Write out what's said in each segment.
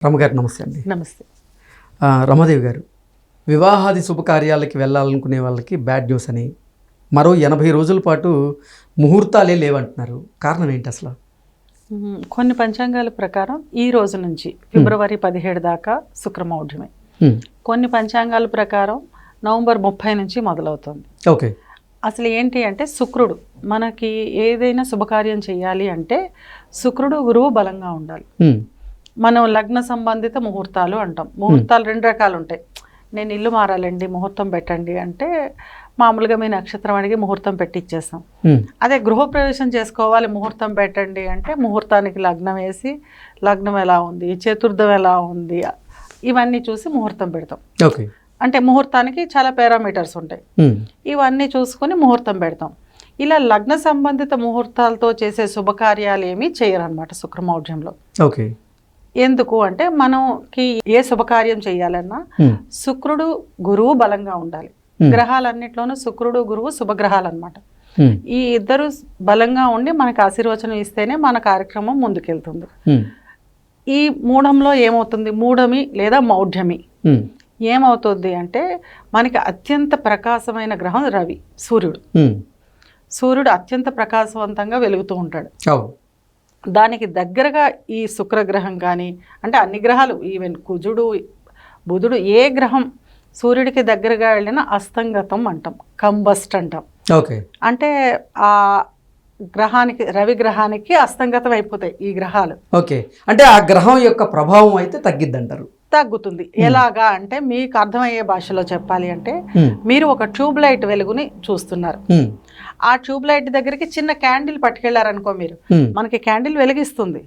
రమగారు నమస్తే అండి. నమస్తే. రమాదేవి గారు, వివాహాది శుభకార్యాలకి వెళ్ళాలనుకునే వాళ్ళకి బ్యాడ్ న్యూస్ అని, మరో 80 రోజుల పాటు ముహూర్తాలే లేవంటున్నారు. కారణం ఏంటి అసలు? కొన్ని పంచాంగాల ప్రకారం ఈ రోజు నుంచి ఫిబ్రవరి 17 దాకా శుక్రమౌఢ్యమే. కొన్ని పంచాంగాల ప్రకారం నవంబర్ 30 నుంచి మొదలవుతుంది. ఓకే. అసలు ఏంటి అంటే శుక్రుడు మనకి ఏదైనా శుభకార్యం చేయాలి అంటే శుక్రుడు గురువు బలంగా ఉండాలి. మనం లగ్న సంబంధిత ముహూర్తాలు అంటాం. ముహూర్తాలు 2 రకాలు ఉంటాయి. నేను ఇల్లు మారాలండి ముహూర్తం పెట్టండి అంటే మామూలుగా మీ నక్షత్రం అడిగి ముహూర్తం పెట్టిచ్చేస్తాం. అదే గృహప్రవేశం చేసుకోవాలి ముహూర్తం పెట్టండి అంటే ముహూర్తానికి లగ్నం వేసి లగ్నం ఎలా ఉంది, చతుర్థం ఎలా ఉంది, ఇవన్నీ చూసి ముహూర్తం పెడతాం. ఓకే. అంటే ముహూర్తానికి చాలా పారామీటర్స్ ఉంటాయి. ఇవన్నీ చూసుకొని ముహూర్తం పెడతాం. ఇలా లగ్న సంబంధిత ముహూర్తాలతో చేసే శుభకార్యాలు ఏమీ చేయరన్నమాట శుక్రమౌఢ్యంలో. ఓకే. ఎందుకు అంటే మనకి ఏ శుభకార్యం చేయాలన్నా శుక్రుడు గురువు బలంగా ఉండాలి. గ్రహాలన్నిట్లోనూ శుక్రుడు గురువు శుభగ్రహాలు అన్నమాట. ఈ ఇద్దరు బలంగా ఉండి మనకు ఆశీర్వచనం ఇస్తేనే మన కార్యక్రమం ముందుకెళ్తుంది. ఈ మూఢంలో ఏమవుతుంది, మూఢమి లేదా మౌఢ్యమి ఏమవుతుంది అంటే మనకి అత్యంత ప్రకాశమైన గ్రహం రవి, సూర్యుడు. సూర్యుడు అత్యంత ప్రకాశవంతంగా వెలుగుతూ ఉంటాడు. దానికి దగ్గరగా ఈ శుక్రగ్రహం కానీ అంటే అన్ని గ్రహాలు ఈవెన్ కుజుడు బుధుడు ఏ గ్రహం సూర్యుడికి దగ్గరగా వెళ్ళినా అస్తంగతం అంటాం, కంబస్ట్ అంటాం. ఓకే. అంటే ఆ గ్రహానికి రవి గ్రహానికి అస్తంగతం అయిపోతాయి ఈ గ్రహాలు. ఓకే. అంటే ఆ గ్రహం యొక్క ప్రభావం అయితే తగ్గిద్దంటారు. తగ్గుతుంది. ఎలాగా అంటే మీకు అర్థమయ్యే భాషలో చెప్పాలి అంటే మీరు ఒక ట్యూబ్ లైట్ వెలుగుని చూస్తున్నారు. ఆ ట్యూబ్ లైట్ దగ్గరికి చిన్న క్యాండిల్ పట్టుకెళ్లారనుకో మీరు, మనకి క్యాండిల్ వెలిగిస్తుంది.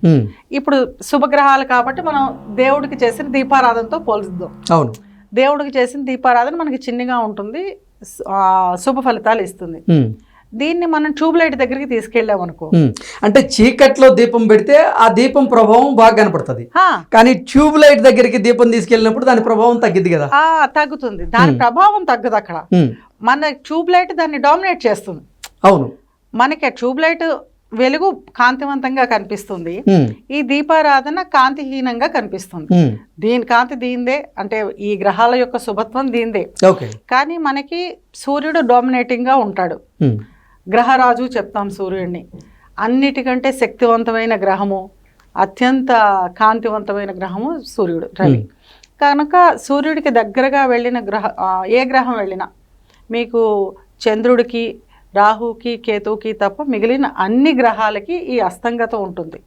ఇప్పుడు శుభగ్రహాలు కాబట్టి మనం దేవుడికి చేసిన దీపారాధనతో పోల్చుదాం. అవును. దేవుడికి చేసిన దీపారాధన మనకి చిన్నగా ఉంటుంది, శుభ ఫలితాలు ఇస్తుంది. దీన్ని మనం ట్యూబ్ లైట్ దగ్గరికి తీసుకెళ్ళామనుకో, అంటే చీకట్లో దీపం పెడితే ఆ దీపం ప్రభావం బాగా కనపడుతుంది. కానీ ట్యూబ్ లైట్ దగ్గరికి దీపం తీసుకెళ్ళినప్పుడు దాని ప్రభావం తగ్గిద్ది కదా. తగ్గుతుంది. దాని ప్రభావం తగ్గదు. అక్కడ మన ట్యూబ్ లైట్ దాన్ని డామినేట్ చేస్తుంది. అవును. మనకి ట్యూబ్ లైట్ వెలుగు కాంతివంతంగా కనిపిస్తుంది, ఈ దీపారాధన కాంతిహీనంగా కనిపిస్తుంది. దీని కాంతి దీందే, అంటే ఈ గ్రహాల యొక్క శుభత్వం దీందే. కానీ మనకి సూర్యుడు డామినేటింగ్ గా ఉంటాడు. గ్రహరాజు చెప్తాం సూర్యుడిని. అన్నిటికంటే శక్తివంతమైన గ్రహము, అత్యంత కాంతివంతమైన గ్రహము సూర్యుడు, రవి. కనుక సూర్యుడికి దగ్గరగా వెళ్ళిన ఏ గ్రహం వెళ్ళినా మీకు చంద్రుడికి, రాహుకి, కేతువుకి తప్ప మిగిలిన అన్ని గ్రహాలకి ఈ అస్తంగతం ఉంటుంది.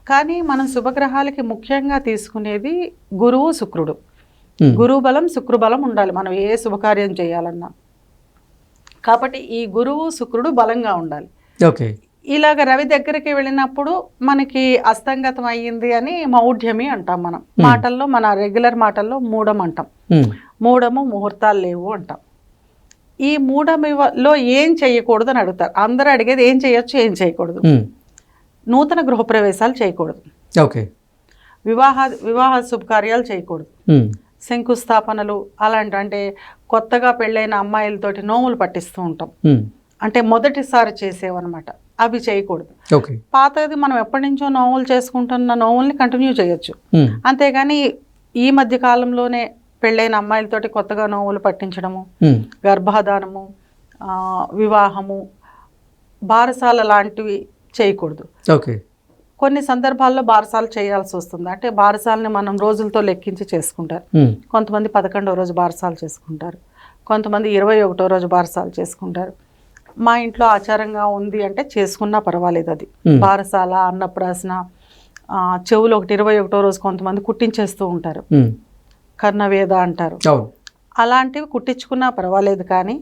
కానీ మనం శుభగ్రహాలకి ముఖ్యంగా తీసుకునేది గురువు, శుక్రుడు. గురువు బలం, శుక్రబలం ఉండాలి మనం ఏ శుభకార్యం చేయాలన్నా. కాబట్టి ఈ గురువు, శుక్రుడు బలంగా ఉండాలి. ఓకే. ఇలాగ రవి దగ్గరికి వెళ్ళినప్పుడు మనకి అస్తంగతం అయ్యింది అని మౌఢ్యమి అంటాం మనం. మాటల్లో, మన రెగ్యులర్ మాటల్లో మూఢం అంటాం. మూఢము, ముహూర్తాలు లేవు అంటాం. ఈ మూఢమిలో ఏం చేయకూడదు అని అడుగుతారు. అందరూ అడిగేది ఏం చేయొచ్చు, ఏం చేయకూడదు. నూతన గృహప్రవేశాలు చేయకూడదు. ఓకే. వివాహ శుభకార్యాలు చేయకూడదు. శంకుస్థాపనలు అలాంటి, అంటే కొత్తగా పెళ్ళైన అమ్మాయిలతోటి నోములు పట్టిస్తూ ఉంటాం, అంటే మొదటిసారి చేసేవన్నమాట, అవి చేయకూడదు. పాతది మనం ఎప్పటి నుంచో నోములు చేసుకుంటున్న నోముల్ని కంటిన్యూ చేయొచ్చు. అంతేగాని ఈ మధ్య కాలంలోనే పెళ్ళైన అమ్మాయిలతోటి కొత్తగా నోములు పట్టించడము, గర్భాధానము, వివాహము, బారసాల లాంటివి చేయకూడదు. ఓకే. కొన్ని సందర్భాల్లో బారసాలు చేయాల్సి వస్తుంది. అంటే బారసాలని మనం రోజులతో లెక్కించి చేసుకుంటారు. కొంతమంది 11వ రోజు బారసాలు చేసుకుంటారు, కొంతమంది 21వ రోజు బారసాలు చేసుకుంటారు. మా ఇంట్లో ఆచారంగా ఉంది అంటే చేసుకున్నా పర్వాలేదు. అది బారసాల, అన్నప్రాసన, చెవులు ఒకటి 21వ రోజు కొంతమంది కుట్టించేస్తూ ఉంటారు, కర్ణవేద అంటారు. అలాంటివి కుట్టించుకున్నా పర్వాలేదు. కానీ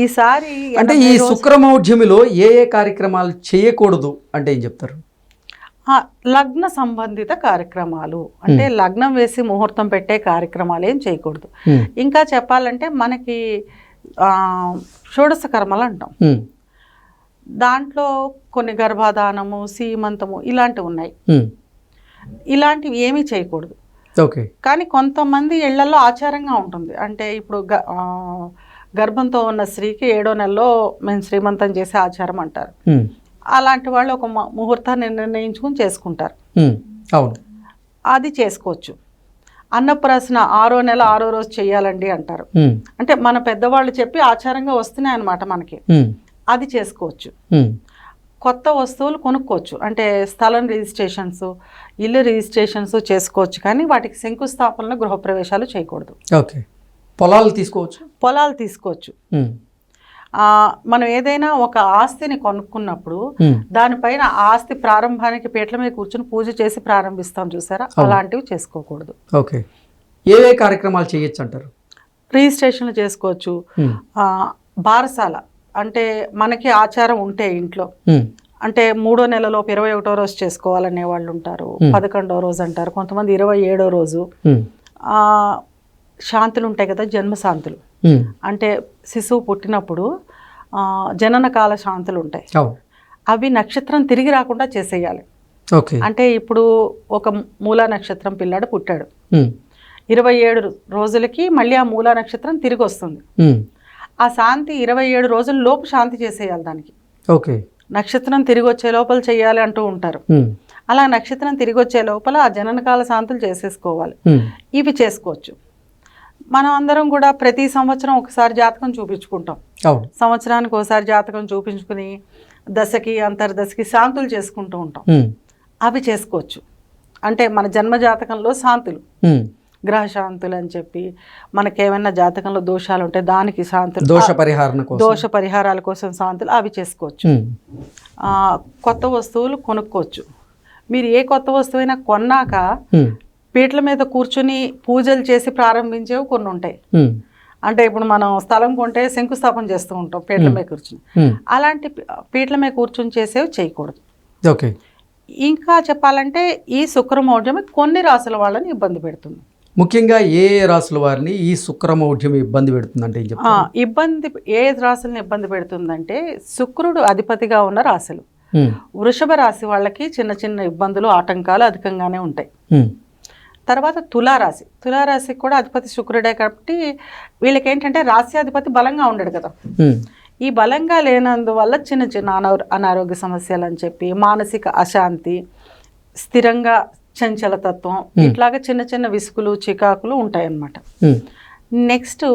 ఈసారి అంటే ఈ శుక్రమౌఢ్యమిలో ఏ ఏ కార్యక్రమాలు చేయకూడదు అంటే ఏం చెప్తారు? లగ్న సంబంధిత కార్యక్రమాలు అంటే లగ్నం వేసి ముహూర్తం పెట్టే కార్యక్రమాలు ఏం చేయకూడదు. ఇంకా చెప్పాలంటే మనకి షోడశ కర్మలు అంటాం. దాంట్లో కొన్ని గర్భాధానము, సీమంతము ఇలాంటివి ఉన్నాయి. ఇలాంటివి ఏమీ చేయకూడదు. ఓకే. కానీ కొంతమంది ఇళ్లలో ఆచారంగా ఉంటుంది. అంటే ఇప్పుడు గర్భంతో ఉన్న స్త్రీకి 7వ నెలలో మేము శ్రీమంతం చేసే ఆచారం అంటారు. అలాంటి వాళ్ళు ఒక ముహూర్తాన్ని నిర్ణయించుకుని చేసుకుంటారు. అవును. అది చేసుకోవచ్చు. అన్నప్రాసన 6వ నెల 6వ రోజు చేయాలండి అంటారు. అంటే మన పెద్దవాళ్ళు చెప్పి ఆచారంగా వస్తున్నాయి అన్నమాట మనకి. అది చేసుకోవచ్చు. కొత్త వస్తువులు కొనుక్కోవచ్చు, అంటే స్థలం రిజిస్ట్రేషన్స్, ఇల్లు రిజిస్ట్రేషన్స్ చేసుకోవచ్చు, కానీ వాటికి శంకుస్థాపనలు గృహప్రవేశాలు చేయకూడదు. ఓకే. పొలాలు తీసుకోవచ్చు. పొలాలు తీసుకోవచ్చు. మనం ఏదైనా ఒక ఆస్తిని కొనుక్కున్నప్పుడు దానిపైన ఆస్తి ప్రారంభానికి పీటల మీద కూర్చొని పూజ చేసి ప్రారంభిస్తాం చూసారా, అలాంటివి చేసుకోకూడదు. ఓకే. ఏ కార్యక్రమాలు చేయొచ్చు అంటారు? రిజిస్ట్రేషన్లు చేసుకోవచ్చు. బారసాల అంటే మనకి ఆచారం ఉంటే ఇంట్లో, అంటే 3వ నెలలోపు 21వ రోజు చేసుకోవాలనే వాళ్ళు ఉంటారు, 11వ రోజు అంటారు, కొంతమంది 27వ రోజు. శాంతులు ఉంటాయి కదా, జన్మశాంతులు అంటే శిశువు పుట్టినప్పుడు జనన కాల శాంతులు ఉంటాయి. అవి నక్షత్రం తిరిగి రాకుండా చేసేయాలి. అంటే ఇప్పుడు ఒక మూలా నక్షత్రం పిల్లాడు పుట్టాడు, 27 రోజులకి మళ్ళీ ఆ మూలా నక్షత్రం తిరిగి వస్తుంది. ఆ శాంతి 27 రోజుల లోపు శాంతి చేసేయాలి దానికి. ఓకే. నక్షత్రం తిరిగి వచ్చే లోపల చేయాలి అంటూ ఉంటారు. అలా నక్షత్రం తిరిగి వచ్చే లోపల ఆ జననకాల శాంతులు చేసేసుకోవాలి. ఇవి చేసుకోవచ్చు. మనం అందరం కూడా ప్రతి సంవత్సరం ఒకసారి జాతకం చూపించుకుంటాం. సంవత్సరానికి ఒకసారి జాతకం చూపించుకుని దశకి అంతర్దశకి శాంతులు చేసుకుంటూ ఉంటాం. అవి చేసుకోవచ్చు. అంటే మన జన్మ జాతకంలో శాంతులు, గ్రహ శాంతులు అని చెప్పి, మనకేమైనా జాతకంలో దోషాలు ఉంటే దానికి శాంతులు, దోష పరిహారాల కోసం శాంతులు, అవి చేసుకోవచ్చు. కొత్త వస్తువులు కొనుక్కోవచ్చు. మీరు ఏ కొత్త వస్తువైనా కొన్నాక పీటల మీద కూర్చుని పూజలు చేసి ప్రారంభించేవి కొన్ని ఉంటాయి. అంటే ఇప్పుడు మనం స్థలం కొంటే శంకుస్థాపన చేస్తూ ఉంటాం పీటల మీద కూర్చుని, అలాంటి పీటల మీద కూర్చుని చేసేవి చేయకూడదు. ఓకే. ఇంకా చెప్పాలంటే ఈ శుక్రమౌఢ్యం కొన్ని రాసుల వాళ్ళని ఇబ్బంది పెడుతుంది. ముఖ్యంగా ఏ రాసుల వారిని ఈ శుక్రమౌఢ్యం ఇబ్బంది పెడుతుందంటే ఏ రాసులను ఇబ్బంది పెడుతుందంటే శుక్రుడు అధిపతిగా ఉన్న రాశులు. వృషభ రాశి వాళ్ళకి చిన్న చిన్న ఇబ్బందులు, ఆటంకాలు అధికంగానే ఉంటాయి. తర్వాత తులారాశి, తులారాశికి కూడా అధిపతి శుక్రుడే కాబట్టి వీళ్ళకి ఏంటంటే రాశ్యాధిపతి బలంగా ఉండడు కదా. ఈ బలంగా లేనందువల్ల చిన్న చిన్న అనారోగ్య సమస్యలు అని చెప్పి, మానసిక అశాంతి, స్థిరంగా చంచలతత్వం, ఇట్లాగా చిన్న చిన్న విసుగులు చికాకులు ఉంటాయన్నమాట. నెక్స్ట్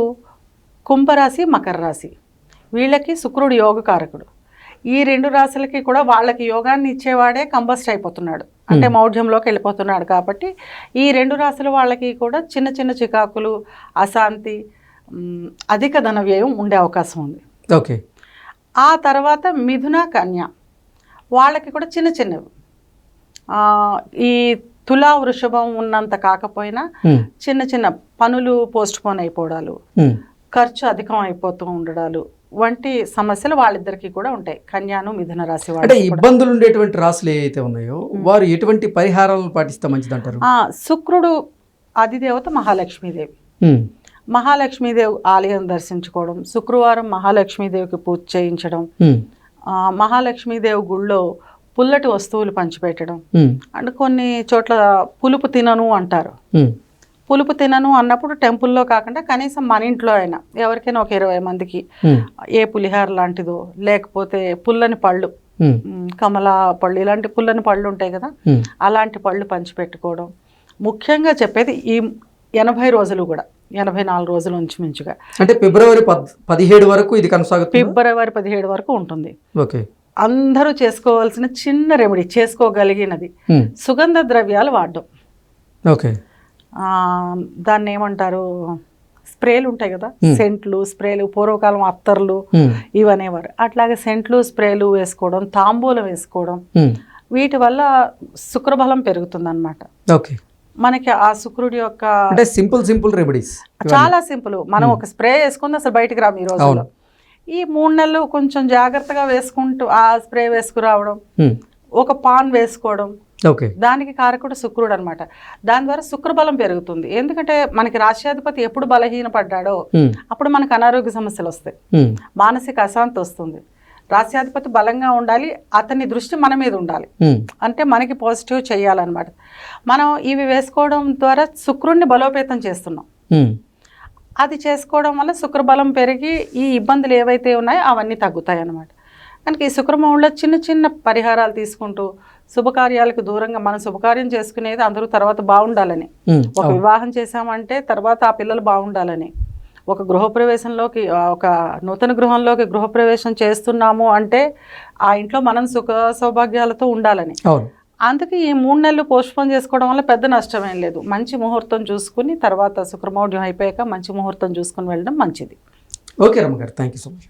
కుంభరాశి, మకర రాశి, వీళ్ళకి శుక్రుడు యోగకారకుడు. ఈ 2 రాశులకి కూడా వాళ్ళకి యోగాన్ని ఇచ్చేవాడే కంబస్ట్ అయిపోతున్నాడు, అంటే మౌఢ్యంలోకి వెళ్ళిపోతున్నాడు. కాబట్టి ఈ 2 రాశుల వాళ్ళకి కూడా చిన్న చిన్న చికాకులు, అశాంతి, అధిక ధన వ్యయం ఉండే అవకాశం ఉంది. ఓకే. ఆ తర్వాత మిథున, కన్య వాళ్ళకి కూడా చిన్న చిన్నవి, ఈ తులా వృషభం ఉన్నంత కాకపోయినా చిన్న చిన్న పనులు పోస్ట్ పోన్ అయిపోవడాలు, ఖర్చు అధికం అయిపోతూ ఉండడాలు వంటి సమస్యలు వాళ్ళిద్దరికి కూడా ఉంటాయి. కన్యాను మిథున రాశి వాళ్ళు. అంటే ఇబ్బందులు ఉండేటువంటి రాశులు ఏవైతే ఉన్నాయో వారు ఎటువంటి పరిహారాలను పాటిస్తే మంచిది అంటారు? శుక్రుడు అధిదేవత మహాలక్ష్మీదేవి. మహాలక్ష్మీదేవి ఆలయం దర్శించుకోవడం, శుక్రవారం మహాలక్ష్మీదేవికి పూజ చేయించడం, మహాలక్ష్మీదేవి గుళ్ళో పుల్లటి వస్తువులు పంచిపెట్టడం. అంటే కొన్ని చోట్ల పులుపు తినను అంటారు. పులుపు తినను అన్నప్పుడు టెంపుల్లో కాకుండా కనీసం మన ఇంట్లో అయినా ఎవరికైనా ఒక 20 మందికి ఏ పులిహార లాంటిదో, లేకపోతే పుల్లని పళ్ళు, కమలా పళ్ళు, ఇలాంటి పుల్లని పళ్ళు ఉంటాయి కదా, అలాంటి పళ్ళు పంచిపెట్టుకోవడం. ముఖ్యంగా చెప్పేది ఈ 80 రోజులు కూడా, 84 రోజులు ఇంచుమించుగా, అంటే ఫిబ్రవరి 17 వరకు ఇది కొనసాగుతుంది. ఫిబ్రవరి 17 వరకు ఉంటుంది. ఓకే. అందరూ చేసుకోవాల్సిన చిన్న రెమెడీ, చేసుకోగలిగినది సుగంధ ద్రవ్యాలు వాడడం. ఓకే. దాన్ని ఏమంటారు, స్ప్రేలు ఉంటాయి కదా, సెంట్లు, స్ప్రేలు, పూర్వకాలం అత్తర్లు ఇవనేవారు. అట్లాగే సెంట్లు, స్ప్రేలు వేసుకోవడం, తాంబూలం వేసుకోవడం, వీటి వల్ల శుక్రబలం పెరుగుతుంది అన్నమాట. ఓకే. మనకి ఆ శుక్రుడి యొక్క సింపుల్ రెమెడీస్ చాలా సింపుల్. మనం ఒక స్ప్రే వేసుకుంది అసలు బయటికి రాము ఈ రోజుల్లో. ఈ 3 నెలలు కొంచెం జాగ్రత్తగా వేసుకుంటూ ఆ స్ప్రే వేసుకురావడం, ఒక పాన్ వేసుకోవడం, దానికి కారకుడు శుక్రుడు అనమాట. దాని ద్వారా శుక్రబలం పెరుగుతుంది. ఎందుకంటే మనకి రాశ్యాధిపతి ఎప్పుడు బలహీన పడ్డాడో అప్పుడు మనకు అనారోగ్య సమస్యలు వస్తాయి, మానసిక అశాంతి వస్తుంది. రాశ్యాధిపతి బలంగా ఉండాలి, అతని దృష్టి మన మీద ఉండాలి, అంటే మనకి పాజిటివ్ చేయాలన్నమాట. మనం ఇవి వేసుకోవడం ద్వారా శుక్రుడిని బలోపేతం చేస్తున్నాం. అది చేసుకోవడం వల్ల శుక్రబలం పెరిగి ఈ ఇబ్బందులు ఏవైతే ఉన్నాయో అవన్నీ తగ్గుతాయి అన్నమాట. కనుక ఈ శుక్రమౌళిలో చిన్న చిన్న పరిహారాలు తీసుకుంటూ శుభకార్యాలకు దూరంగా మనం శుభకార్యం చేసుకునేది అందరూ తర్వాత బాగుండాలని, ఒక వివాహం చేసామంటే తర్వాత ఆ పిల్లలు బాగుండాలని, ఒక గృహప్రవేశంలోకి ఒక నూతన గృహంలోకి గృహప్రవేశం చేస్తున్నాము అంటే ఆ ఇంట్లో మనం సుఖ సౌభాగ్యాలతో ఉండాలని. అందుకే ఈ 3 నెలలు పోస్ట్పోన్ చేసుకోవడం వల్ల పెద్ద నష్టమేం లేదు. మంచి ముహూర్తం చూసుకుని తర్వాత శుక్రమౌఢ్యం అయిపోయాక మంచి ముహూర్తం చూసుకుని వెళ్ళడం మంచిది. ఓకే రమ్మ గారు, థ్యాంక్ యూ సో మచ్.